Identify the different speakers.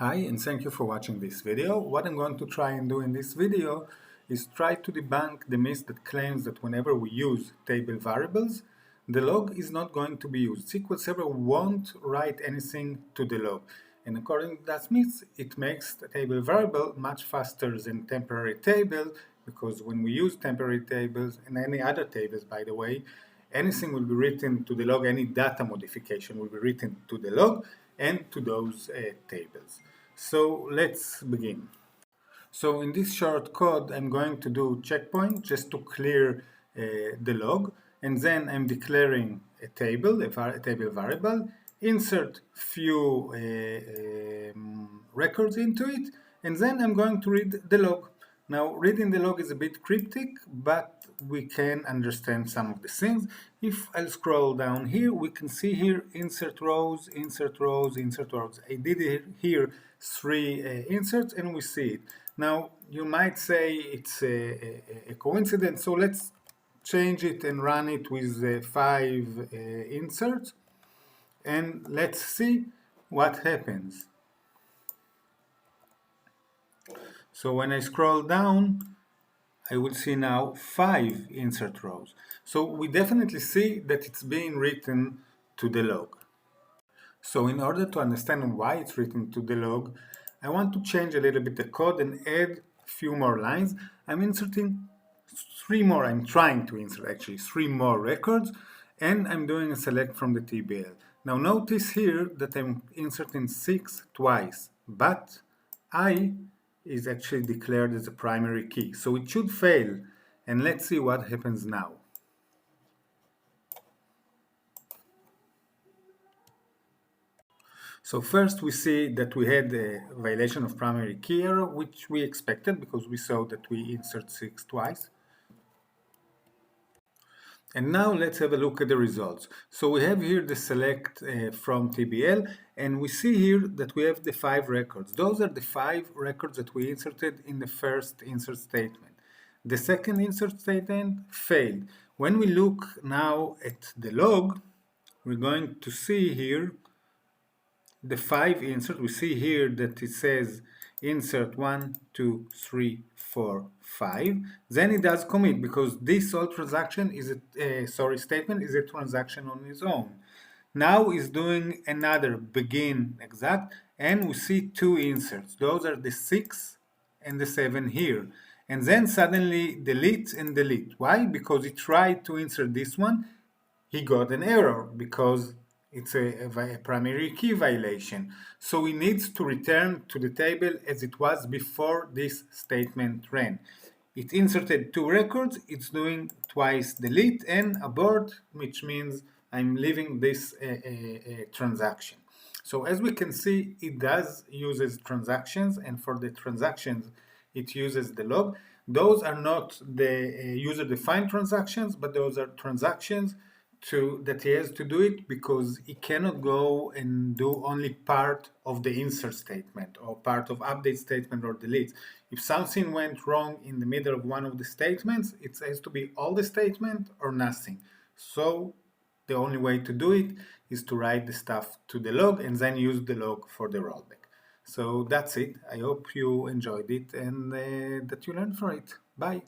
Speaker 1: Hi, and thank you for watching this video. What I'm going to try and do in this video is try to debunk the myth that claims that whenever we use table variables, the log is not going to be used. SQL Server won't write anything to the log. And according to that myth, it makes the table variable much faster than temporary table, because when we use temporary tables and any other tables, by the way, anything will be written to the log, any data modification will be written to the log and to those tables. So let's begin. So in this short code, I'm going to do checkpoint just to clear the log, and then I'm declaring a table, a table variable, insert few records into it, and then I'm going to read the log. Now, reading the log is a bit cryptic, but we can understand some of the things. If I'll scroll down here, we can see here insert rows, insert rows, insert rows. I did here three inserts, and we see it. Now, you might say it's a coincidence, so let's change it and run it with five inserts, and let's see what happens. So when I scroll down, I will see now 5 insert rows. So we definitely see that it's being written to the log. So in order to understand why it's written to the log, I want to change a little bit the code and add a few more lines. I'm inserting I'm trying to insert actually 3 more records, and I'm doing a select from the TBL. Now notice here that I'm inserting 6 twice, but I is actually declared as a primary key, so it should fail. And let's see what happens now. So first we see that we had a violation of primary key error, which we expected because we saw that we insert 6 twice. And now let's have a look at the results. So we have here the select from TBL, and we see here that we have the 5 records. Those are the 5 records that we inserted in the first insert statement. The second insert statement failed. When we look now at the log, we're going to see here the 5 insert. We see here that it says insert 1, 2, 3, 4, 5. Then it does commit because this whole transaction is statement is a transaction on its own. Now is doing another begin exact, and we see 2 inserts. Those are the 6 and the 7 here. And then suddenly delete and delete. Why? Because he tried to insert this one. He got an error because it's a primary key violation. So he needs to return to the table as it was before this statement ran. It inserted 2 records, it's doing twice delete and abort, which means I'm leaving this transaction. So as we can see, it does uses transactions, and for the transactions, it uses the log. Those are not the user-defined transactions, but those are transactions that he has to do it because he cannot go and do only part of the insert statement or part of update statement or delete. If something went wrong in the middle of one of the statements, it has to be all the statement or nothing. So the only way to do it is to write the stuff to the log and then use the log for the rollback. So that's it. I hope you enjoyed it and that you learned from it. Bye.